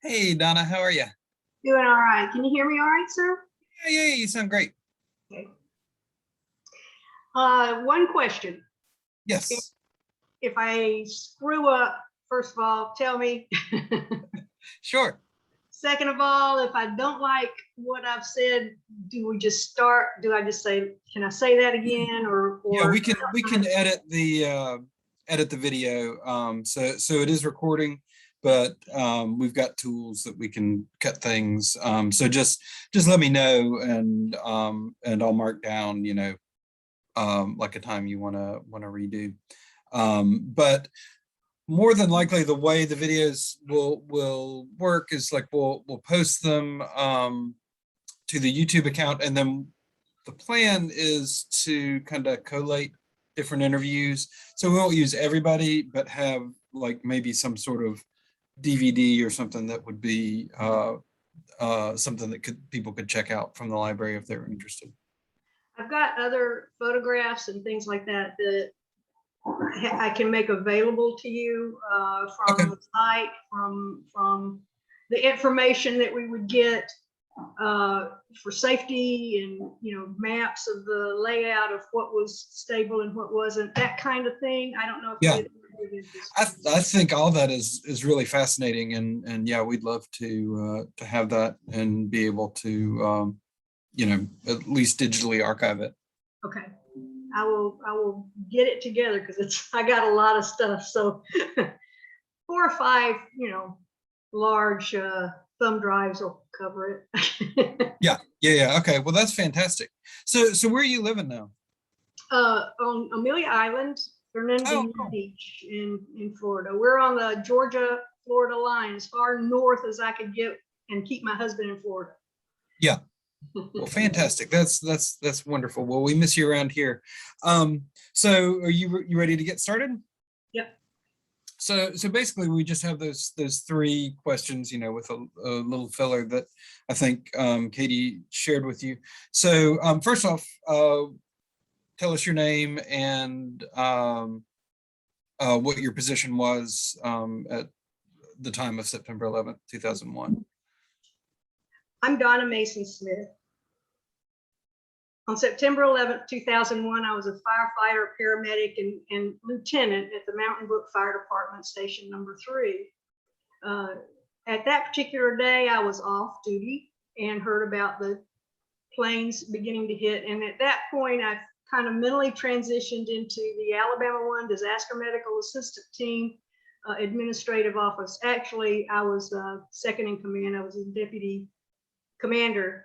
Hey, Donna, how are you? Doing all right. Can you hear me all right, sir? Yeah, you sound great. Okay. One question. If, Yes, if I screw up, first of all, tell me. sure. Second of all, if I don't like what I've said, do we just start? Do I just say, can I say that again? Yeah, Or we can edit the video. So it is recording, but we've got tools that we can cut things. So just let me know, and I'll mark down, like a time you wanna redo. But more than likely, the way the videos will work is like we'll post them to the YouTube account, and then the plan is to kind of collate different interviews. So we won't use everybody, but have like maybe some sort of DVD or something that would be something that people could check out from the library if they're interested. I've got other photographs and things like that that I can make available to you Okay. from the site, from the information that we would get for safety, and maps of the layout of what was stable and what wasn't, that kind of thing. I don't know if Yeah, you I think all that is really fascinating, and yeah, we'd love to have that and be able to at least digitally archive it. Okay, I will get it together because I got a lot of stuff. So 4 or 5 large thumb drives will cover it. Yeah. Okay, well that's fantastic. So where are you living now? On Amelia Island, Oh, Fernandina cool. Beach in Florida. We're on the Georgia-Florida line, as far north as I could get and keep my husband in Florida. Yeah. Well, fantastic. That's wonderful. Well, we miss you around here. So are you ready to get started? Yep. So basically, we just have those 3 questions, with a little filler that I think Katie shared with you. So first off, tell us your name and what your position was at the time of September 11th, 2001. I'm Donna Mason-Smith. On September 11th, 2001, I was a firefighter, paramedic, and lieutenant at the Mountain Brook Fire Department, station number 3. At that particular day, I was off duty and heard about the planes beginning to hit. And at that point, I kind of mentally transitioned into the Alabama 1 Disaster Medical Assistant Team administrative office. Actually, I was second in command. I was a deputy commander.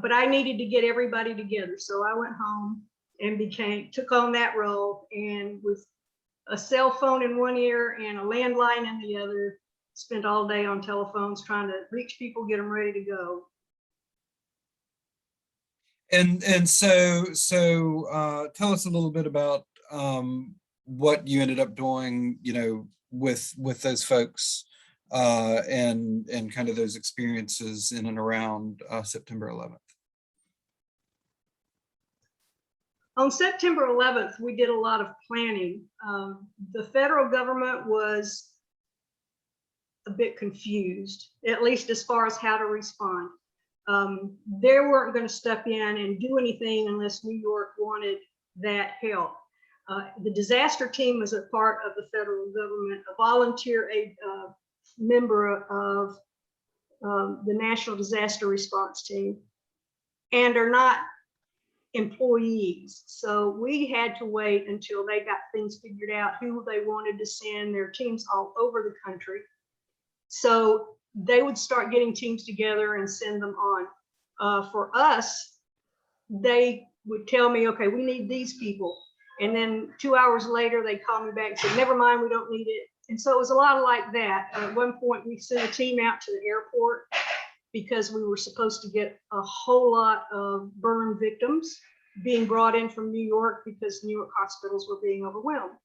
But I needed to get everybody together. So I went home and took on that role, and with a cell phone in one ear and a landline in the other, spent all day on telephones trying to reach people, get them ready to go. And so tell us a little bit about what you ended up doing, with those folks, and kind of those experiences in and around September 11th. On September 11th, we did a lot of planning. The federal government was a bit confused, at least as far as how to respond. They weren't going to step in and do anything unless New York wanted that help. The disaster team was a part of the federal government, a volunteer member of the National Disaster Response Team, and are not employees. So we had to wait until they got things figured out, who they wanted to send. Their teams all over the country. So they would start getting teams together and send them on. For us, they would tell me, okay, we need these people. And then 2 hours later, they called me back and said, never mind, we don't need it. And so it was a lot like that. At one point, we sent a team out to the airport because we were supposed to get a whole lot of burn victims being brought in from New York because New York hospitals were being overwhelmed.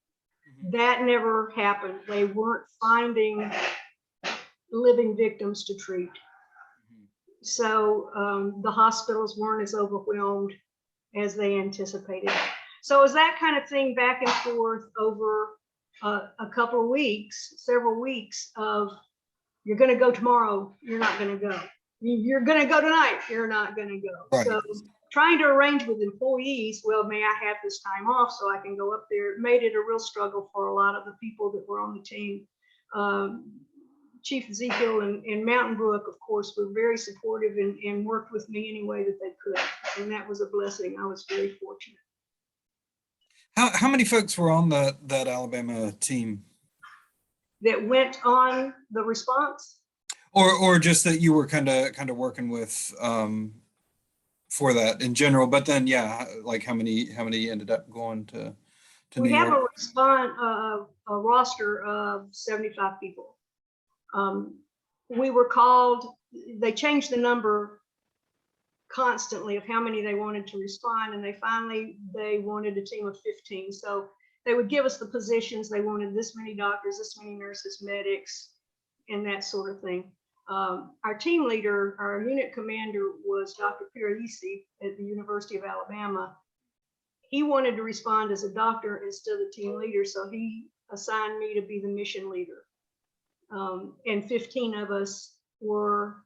That never happened. They weren't finding living victims to treat. So the hospitals weren't as overwhelmed as they anticipated. So it was that kind of thing, back and forth over a couple of weeks, several weeks of you're going to go tomorrow, you're not going to go. You're going to go tonight, you're not going to go. Right. So trying to arrange with employees, well, may I have this time off so I can go up there, made it a real struggle for a lot of the people that were on the team. Chief Ezekiel and Mountain Brook, of course, were very supportive and worked with me any way that they could. And that was a blessing. I was very fortunate. How many folks were on that Alabama team? That went on the response? Or just that you were kind of working with for that in general, but then yeah, like how many ended up going to We New have York? a roster of 75 people. We were called, they changed the number constantly of how many they wanted to respond, and they wanted a team of 15. So they would give us the positions. They wanted this many doctors, this many nurses, medics, and that sort of thing. Our team leader, our unit commander, was Dr. Pirisi at the University of Alabama. He wanted to respond as a doctor instead of the team leader, so he assigned me to be the mission leader. And 15 of us were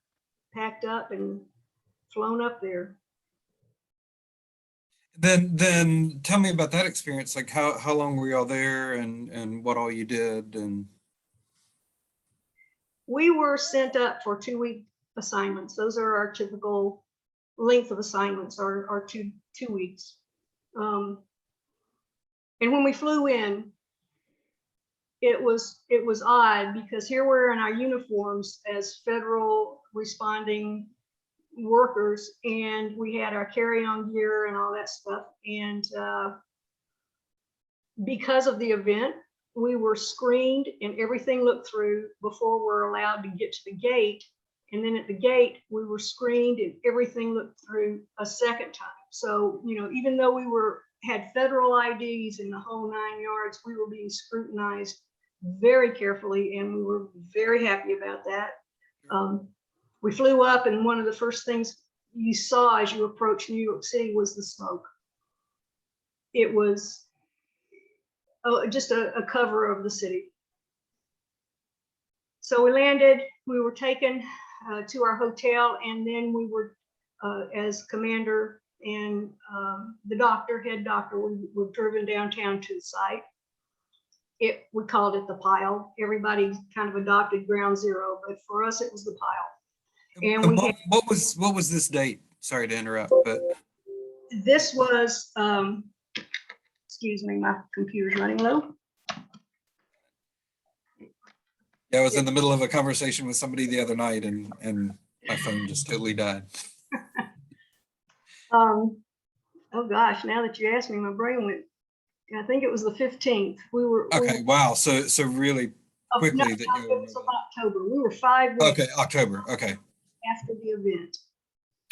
packed up and flown up there. Then tell me about that experience. Like how long were y'all there, and what all you did? And we were sent up for 2-week assignments. Those are our typical length of assignments, are two weeks. And when we flew in, it was odd because here we're in our uniforms as federal responding workers, and we had our carry-on gear and all that stuff. And because of the event, we were screened and everything looked through before we're allowed to get to the gate. And then at the gate, we were screened and everything looked through a second time. So, you know, even though we had federal IDs in the whole 9 yards, we were being scrutinized very carefully, and we were very happy about that. We flew up, and one of the first things you saw as you approached New York City was the smoke. It was just a cover of the city. So we landed, we were taken to our hotel, and then we were, as commander and the head doctor, we were driven downtown to the site. We called it the pile. Everybody kind of adopted ground zero, but for us, it was the pile. And what was this date? Sorry to interrupt, but this was, excuse me, my computer's running low. yeah, I was in the middle of a conversation with somebody the other night, and my phone just totally died. Oh gosh, now that you asked me, my brain went. I think it was the 15th. Okay, wow. So really quickly. No, it was October. We were 5 days. Okay, October. Okay. After the event.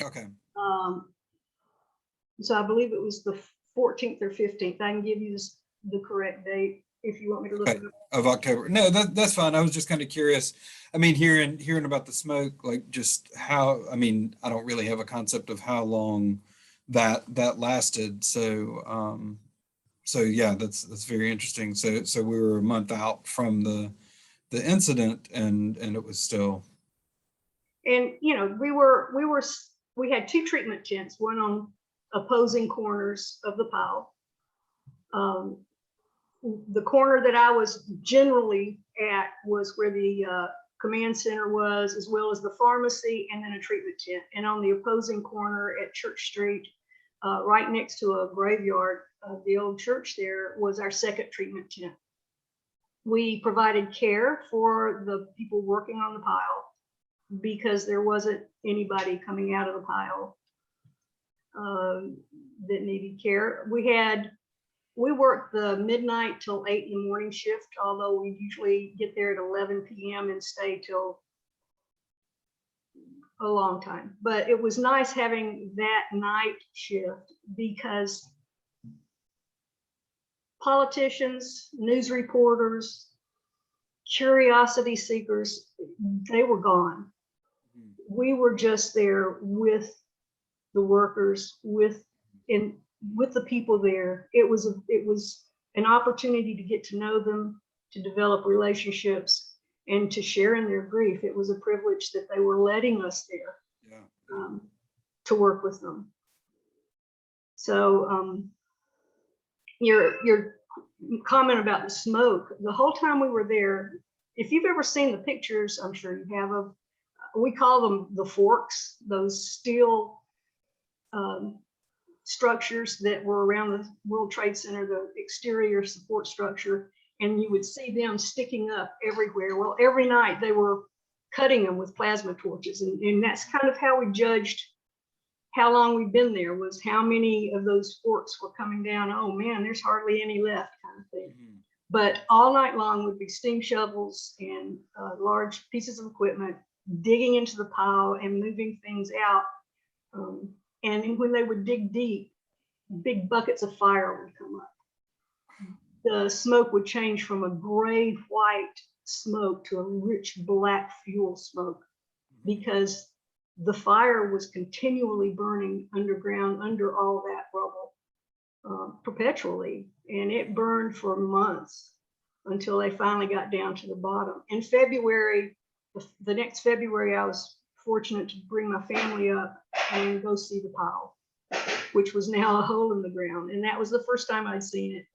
Okay. So I believe it was the 14th or 15th. I can give you the correct date if you want me to look it up. Of October. No, that's fine. I was just kind of curious. I mean, hearing about the smoke, like just how, I mean, I don't really have a concept of how long that lasted. So so yeah, that's very interesting. So we were a month out from the incident, and it was still. And you know, we had 2 treatment tents, one on opposing corners of the pile. The corner that I was generally at was where the command center was, as well as the pharmacy, and then a treatment tent. And on the opposing corner at Church Street, right next to a graveyard of the old church, there was our second treatment tent. We provided care for the people working on the pile because there wasn't anybody coming out of the pile that needed care. We worked the midnight till 8 in the morning shift, although we usually get there at 11 p.m. and stay till a long time. But it was nice having that night shift because politicians, news reporters, curiosity seekers, they were gone. We were just there with the workers, with the people there. It was an opportunity to get to know them, to develop relationships, and to share in their grief. It was a privilege that they were letting us there, to work with them. So your comment about the smoke, the whole time we were there, if you've ever seen the pictures, I'm sure you have, of, we call them the forks, those steel structures that were around the World Trade Center, the exterior support structure, and you would see them sticking up everywhere. Well, every night they were cutting them with plasma torches, and that's kind of how we judged how long we've been there, was how many of those forks were coming down. Oh man, there's hardly any left, kind of thing. But all night long would be steam shovels and large pieces of equipment digging into the pile and moving things out. And when they would dig deep, big buckets of fire would come up. The smoke would change from a gray white smoke to a rich black fuel smoke, because the fire was continually burning underground under all that rubble, perpetually. And it burned for months until they finally got down to the bottom. In February, the next February, I was fortunate to bring my family up and go see the pile, which was now a hole in the ground. And that was the first time I'd seen it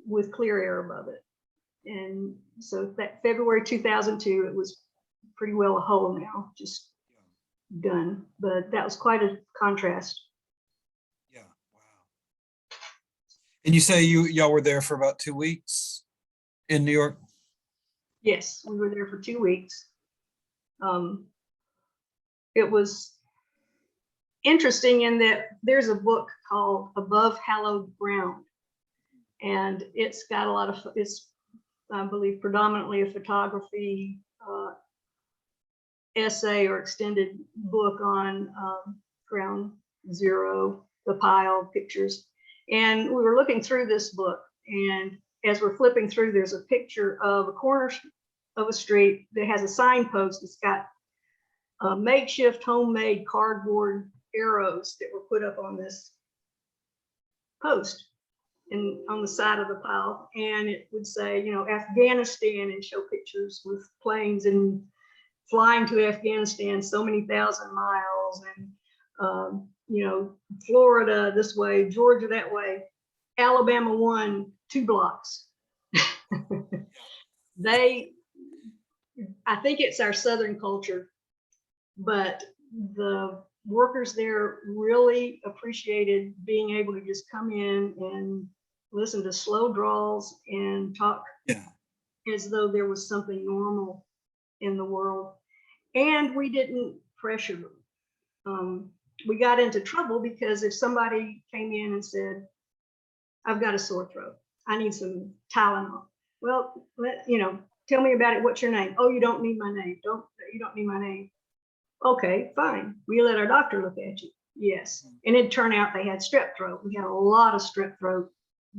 with clear air above it. And so that February 2002, it was pretty well a hole now, just done. But that was quite a contrast. Yeah, wow. And you say y'all were there for about 2 weeks in New York? Yes, we were there for 2 weeks. It was interesting in that there's a book called Above Hallowed Ground, and it's got a lot of, it's, I believe, predominantly a photography essay or extended book on Ground Zero, the pile pictures. And we were looking through this book, and as we're flipping through, there's a picture of a corner of a street that has a signpost. It's got makeshift homemade cardboard arrows that were put up on this post and on the side of the pile, and it would say, you know, Afghanistan, and show pictures with planes and flying to Afghanistan so many thousand miles, and you know, Florida this way, Georgia that way, Alabama 1, 2 blocks. I think it's our Southern culture, but the workers there really appreciated being able to just come in and listen to slow drawls and talk as though there was something normal in the world. And we didn't pressure them. We got into trouble because if somebody came in and said, I've got a sore throat, I need some Tylenol. Well, you know, tell me about it. What's your name? Oh, you don't need my name. You don't need my name. Okay, fine. We let our doctor look at you. Yes. And it turned out they had strep throat. We had a lot of strep throat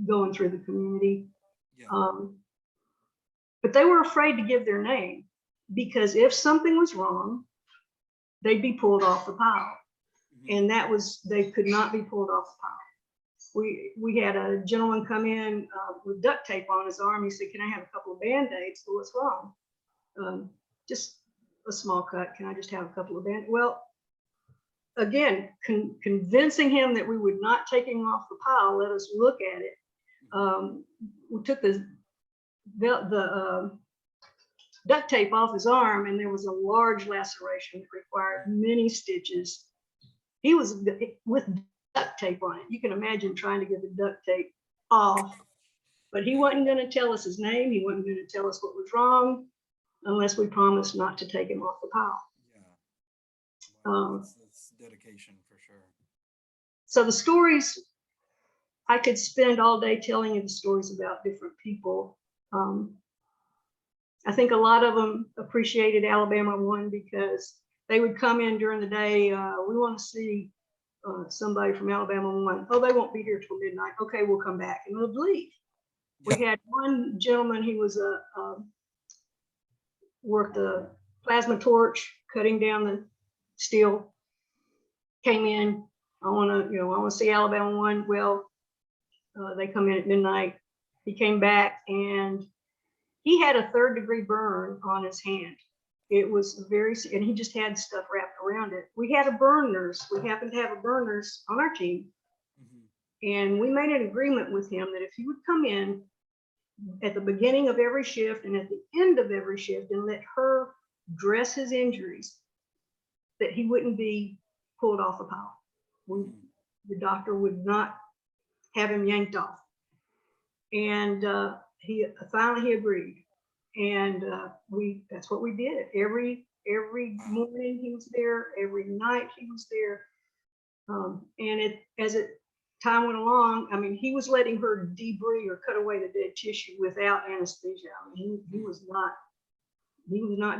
going through the community. But they were afraid to give their name, because if something was wrong, they'd be pulled off the pile. And that was, they could not be pulled off the pile. We had a gentleman come in with duct tape on his arm. He said, can I have a couple of Band-Aids? Well, what's wrong? Just a small cut. Can I just have a couple of Band-Aids? Well, again, convincing him that we would not take him off the pile, let us look at it. We took the duct tape off his arm, and there was a large laceration that required many stitches. He was with duct tape on it. You can imagine trying to get the duct tape off, but he wasn't going to tell us his name. He wasn't going to tell us what was wrong unless we promised not to take him off the pile. That's dedication for sure. So the stories, I could spend all day telling you the stories about different people. I think a lot of them appreciated Alabama 1 because they would come in during the day. We want to see somebody from Alabama 1. Oh, they won't be here till midnight. Okay, we'll come back, and they'll leave. We had one gentleman, he was worked a plasma torch, cutting down the steel. Came in. I want to see Alabama 1. Well, they come in at midnight. He came back, and he had a 3rd-degree burn on his hand. It was and he just had stuff wrapped around it. We had a burn nurse. We happened to have a burn nurse on our team. And we made an agreement with him that if he would come in at the beginning of every shift and at the end of every shift and let her dress his injuries, that he wouldn't be pulled off a pile. The doctor would not have him yanked off. And he finally agreed. And that's what we did. Every morning he was there, every night he was there. And as time went along, I mean, he was letting her debride or cut away the dead tissue without anesthesia. I mean, he was not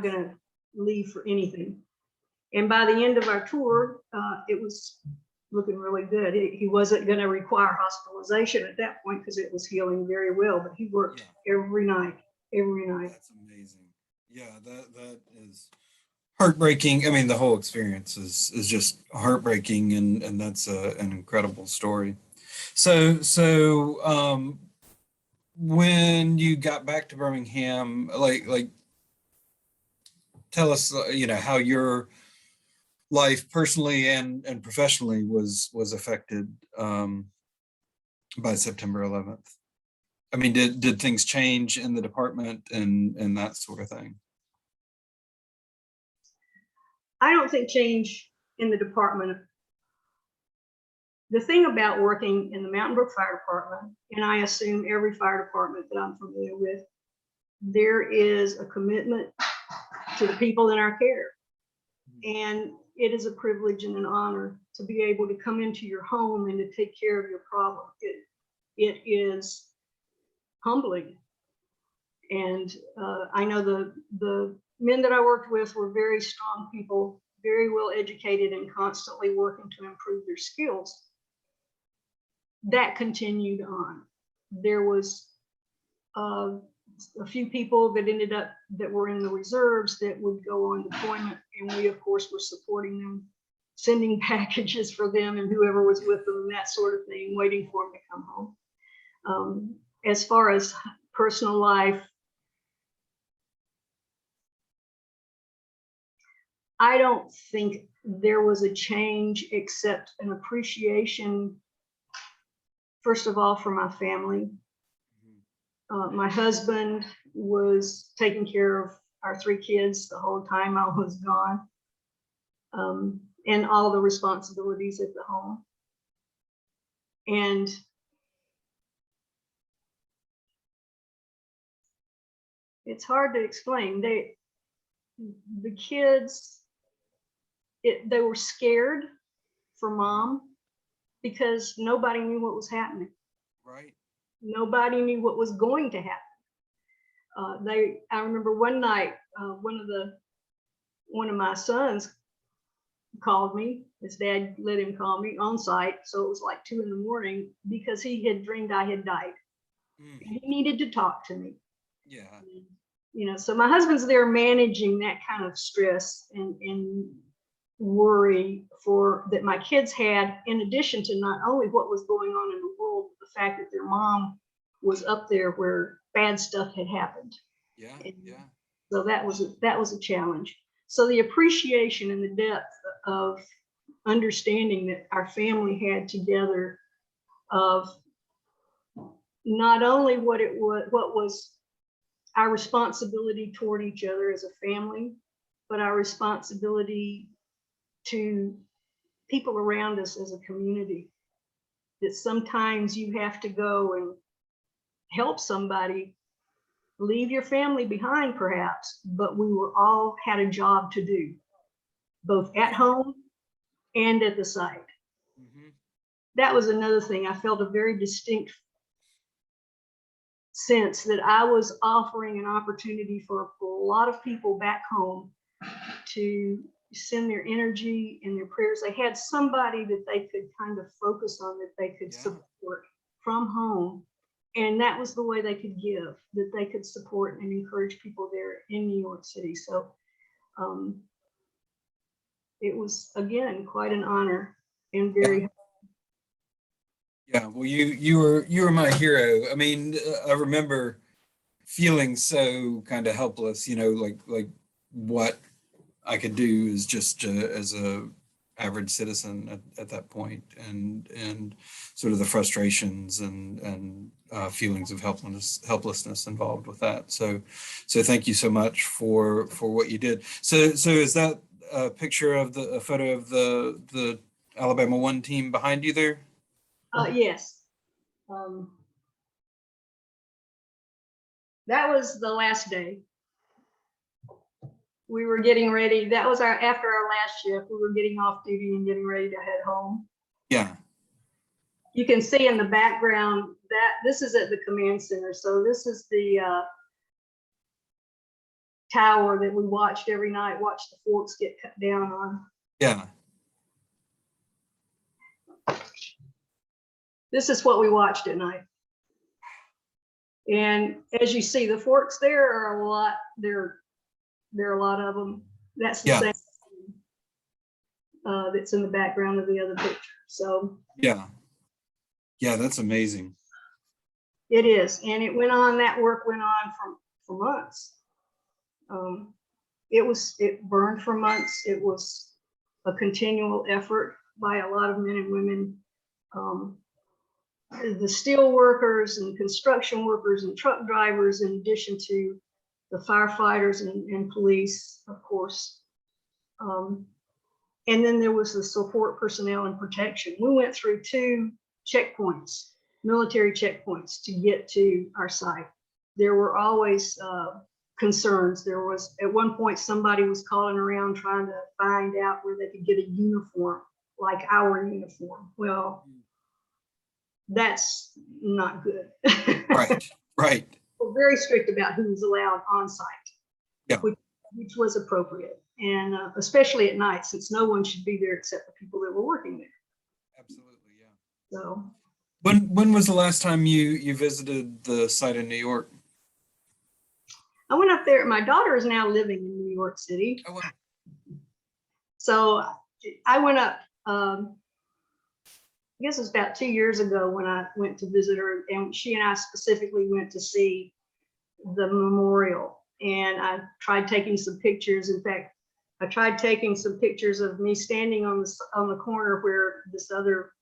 going to leave for anything. And by the end of our tour, it was looking really good. He wasn't going to require hospitalization at that point because it was healing very well, but he worked every night. That's amazing. Yeah, that is heartbreaking. I mean, the whole experience is just heartbreaking, and that's an incredible story. So when you got back to Birmingham, like tell us, how your life personally and professionally was affected by September 11th. I mean, did things change in the department and that sort of thing? I don't think change in the department. The thing about working in the Mountain Brook Fire Department, and I assume every fire department that I'm familiar with, there is a commitment to the people in our care. And it is a privilege and an honor to be able to come into your home and to take care of your problem. It is humbling. And I know the men that I worked with were very strong people, very well educated and constantly working to improve their skills. That continued on. There was a few people that were in the reserves that would go on deployment, and we of course were supporting them, sending packages for them and whoever was with them and that sort of thing, waiting for them to come home. As far as personal life, I don't think there was a change except an appreciation, first of all, for my family. My husband was taking care of our 3 kids the whole time I was gone, and all the responsibilities at the home. And it's hard to explain. The kids, they were scared for mom because nobody knew what was happening. Right. Nobody knew what was going to happen. I remember one night, one of my sons called me. His dad let him call me on site, so it was like 2 a.m. because he had dreamed I had died. And he needed to talk to me. Yeah. So my husband's there managing that kind of stress and worry that my kids had, in addition to not only what was going on in the world, but the fact that their mom was up there where bad stuff had happened. Yeah. So that was a challenge. So the appreciation and the depth of understanding that our family had together, of not only what was our responsibility toward each other as a family, but our responsibility to people around us as a community. That sometimes you have to go and help somebody, leave your family behind perhaps, but we were all had a job to do, both at home and at the site. That was another thing. I felt a very distinct sense that I was offering an opportunity for a lot of people back home to send their energy and their prayers. They had somebody that they could kind of focus on, that they could support from home. And that was the way they could give, that they could support and encourage people there in New York City. So it was, again, quite an honor and very. Yeah, well, you were my hero. I mean, I remember feeling so kind of helpless, like what I could do is just as a average citizen at that point, and sort of the frustrations and feelings of helplessness involved with that. So thank you so much for what you did. So is that a picture of a photo of the Alabama 1 team behind you there? Yes. That was the last day. We were getting ready. That was after our last shift. We were getting off duty and getting ready to head home. Yeah. You can see in the background that this is at the command center. So this is the tower that we watched every night, watched the forks get cut down on. Yeah. This is what we watched at night. And as you see, the forks there are a lot. There are a lot of them. That's the same that's in the background of the other picture. So yeah, that's amazing. It is, and it went on. That work went on for months. It burned for months. It was a continual effort by a lot of men and women. The steel workers and construction workers and truck drivers, in addition to the firefighters and police, of course. And then there was the support personnel and protection. We went through 2 checkpoints, military checkpoints, to get to our site. There were always concerns. There was, at one point, somebody was calling around trying to find out where they could get a uniform, like our uniform. Well, that's not good. Right. We're very strict about who's allowed on site, yeah, which was appropriate, and especially at night, since no one should be there except the people that were working there. Absolutely, yeah. So, when was the last time you visited the site in New York? I went up there. My daughter is now living in New York City. Oh, wow. So I went up. I guess it was about 2 years ago when I went to visit her, and she and I specifically went to see the memorial. And I tried taking some pictures. In fact, I tried taking some pictures of me standing on the corner where this other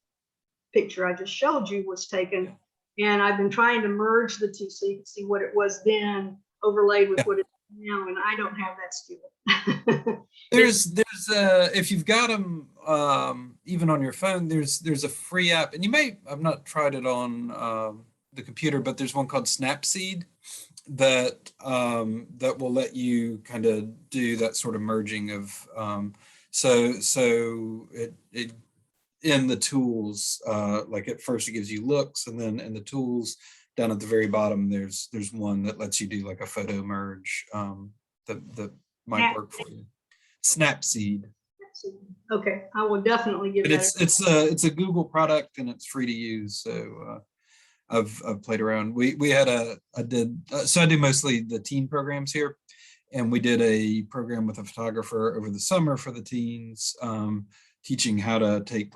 picture I just showed you was taken. And I've been trying to merge the two so you can see what it was then overlaid with what it is now, and I don't have that skill. There's if you've got them even on your phone, there's a free app, and I've not tried it on the computer, but there's one called Snapseed that will let you kind of do that sort of merging of so it in the tools, like at first it gives you looks, and then in the tools down at the very bottom there's one that lets you do like a photo merge that might work for you. Snapseed. Okay, I will definitely give that. It's a Google product and it's free to use. So I've played around. We had I do mostly the teen programs here, and we did a program with a photographer over the summer for the teens, teaching how to take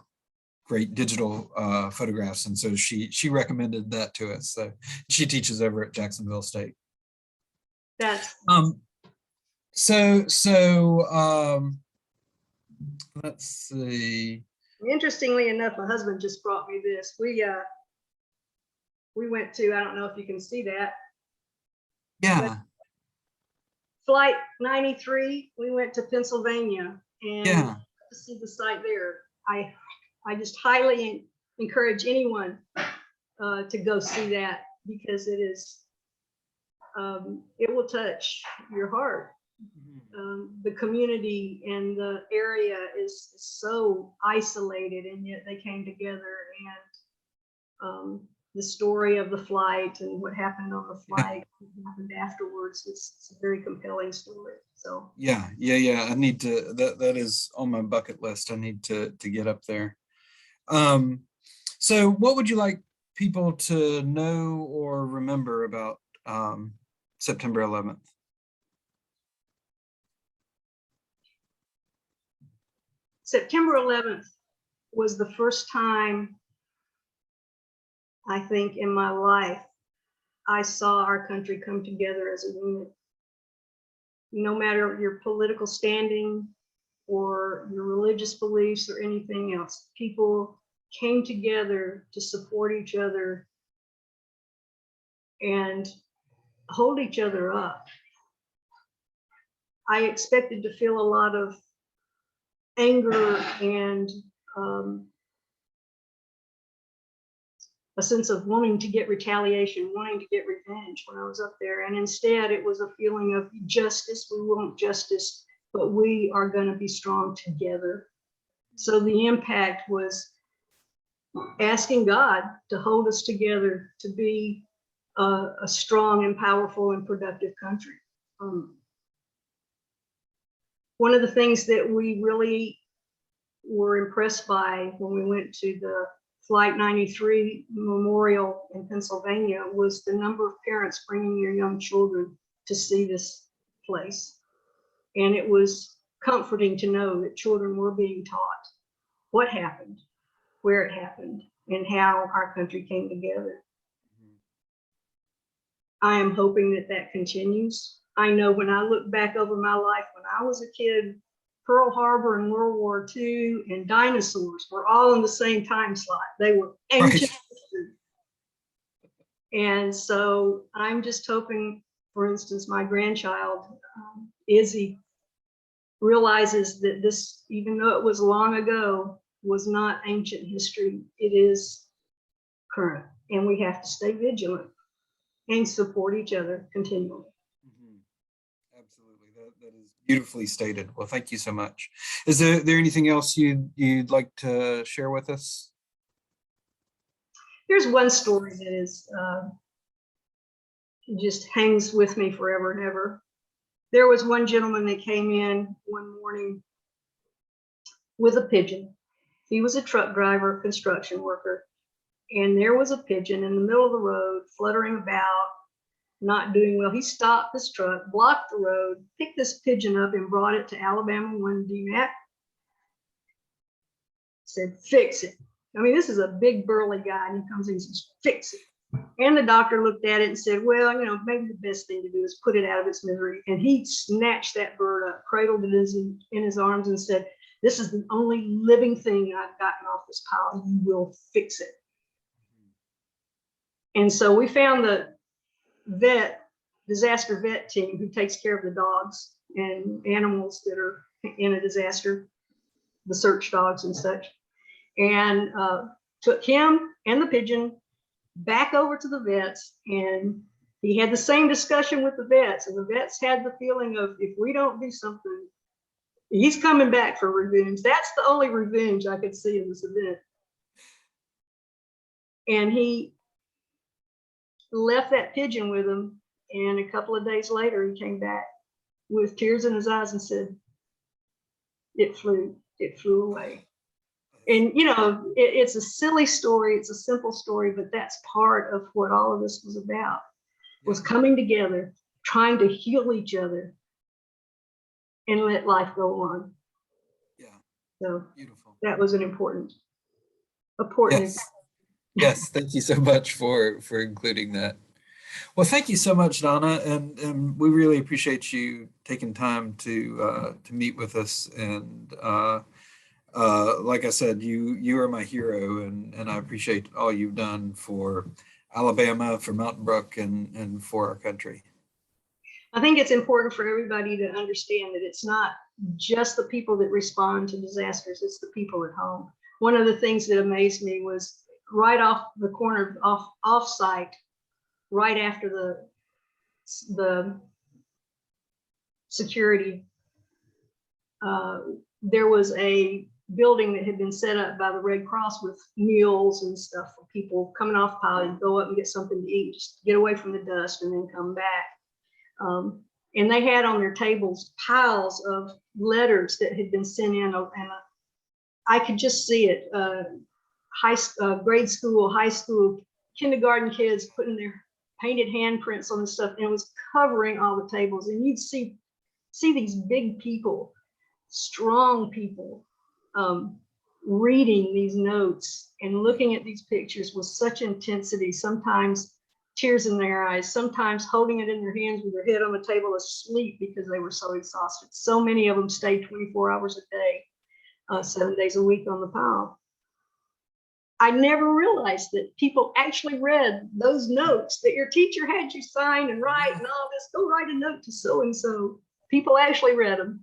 great digital photographs. And so she recommended that to us. So she teaches over at Jacksonville State. That's let's see. Interestingly enough, my husband just brought me this. We went to, I don't know if you can see that. Yeah. Flight 93, we went to Pennsylvania and to see the site there. I just highly encourage anyone to go see that, because it is, it will touch your heart. The community and the area is so isolated, and yet they came together, and the story of the flight and what happened on the flight, what happened afterwards, it's a very compelling story. So yeah, I need to, that is on my bucket list. I need to get up there. So what would you like people to know or remember about September 11th? September 11th was the first time, I think, in my life I saw our country come together as a unit. No matter your political standing or your religious beliefs or anything else, people came together to support each other and hold each other up. I expected to feel a lot of anger and a sense of wanting to get retaliation, wanting to get revenge when I was up there. And instead, it was a feeling of justice. We want justice, but we are going to be strong together. So the impact was asking God to hold us together, to be a strong and powerful and productive country. One of the things that we really were impressed by when we went to the Flight 93 memorial in Pennsylvania was the number of parents bringing their young children to see this place. And it was comforting to know that children were being taught what happened, where it happened, and how our country came together. I am hoping that that continues. I know when I look back over my life, when I was a kid, Pearl Harbor and World War II and dinosaurs were all in the same time slot. They were ancient history. And so I'm just hoping, for instance, my grandchild, Izzy, realizes that this, even though it was long ago, was not ancient history. It is current, and we have to stay vigilant and support each other continually. Absolutely, that is beautifully stated. Well, thank you so much. Is there anything else you'd like to share with us? Here's one story that is just hangs with me forever and ever. There was one gentleman that came in one morning with a pigeon. He was a truck driver, construction worker, and there was a pigeon in the middle of the road fluttering about, not doing well. He stopped his truck, blocked the road, picked this pigeon up and brought it to Alabama 1 DMAT. Said, fix it. I mean, this is a big burly guy, and he comes in and says, fix it. And the doctor looked at it and said, well, you know, maybe the best thing to do is put it out of its misery. And he snatched that bird up, cradled it in his arms and said, this is the only living thing I've gotten off this pile. You will fix it. And so we found the disaster vet team who takes care of the dogs and animals that are in a disaster, the search dogs and such, and took him and the pigeon back over to the vets. And he had the same discussion with the vets, and the vets had the feeling of, if we don't do something, he's coming back for revenge. That's the only revenge I could see in this event. And he left that pigeon with him, and a couple of days later he came back with tears in his eyes and said, it flew away. And you know, it's a silly story, it's a simple story, but that's part of what all of this was about, was coming together, trying to heal each other and let life go on. Yeah. So Beautiful. that was an important Yes. Yes, thank you so much for including that. Well, thank you so much, Donna, and we really appreciate you taking time to meet with us. And like I said, you are my hero, and I appreciate all you've done for Alabama, for Mountain Brook, and for our country. I think it's important for everybody to understand that it's not just the people that respond to disasters, it's the people at home. One of the things that amazed me was right off the corner, off site, right after the security, there was a building that had been set up by the Red Cross with meals and stuff for people coming off pilot, go up and get something to eat, just get away from the dust and then come back. And they had on their tables piles of letters that had been sent in, and I could just see it. Grade school, high school, kindergarten kids putting their painted handprints on the stuff, and it was covering all the tables. And you'd see these big people, strong people, reading these notes and looking at these pictures with such intensity, sometimes tears in their eyes, sometimes holding it in their hands with their head on the table asleep because they were so exhausted. So many of them stayed 24 hours a day, 7 days a week on the pile. I never realized that people actually read those notes that your teacher had you sign and write and all this. Go write a note to so-and-so. People actually read them.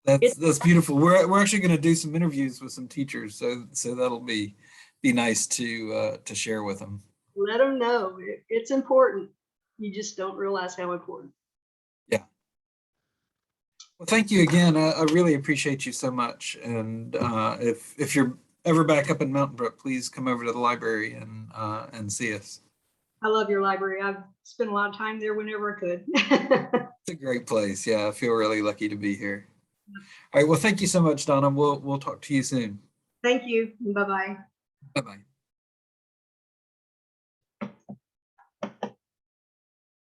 That's beautiful. We're actually going to do some interviews with some teachers, so that'll be nice to share with them. Let them know it's important. You just don't realize how important. Yeah. Well, thank you again. I really appreciate you so much. And if you're ever back up in Mountain Brook, please come over to the library and see us. I love your library. I've spent a lot of time there whenever I could. It's a great place. Yeah, I feel really lucky to be here. All right. Well, thank you so much, Donna. We'll talk to you soon. Thank you. Bye-bye. Bye-bye.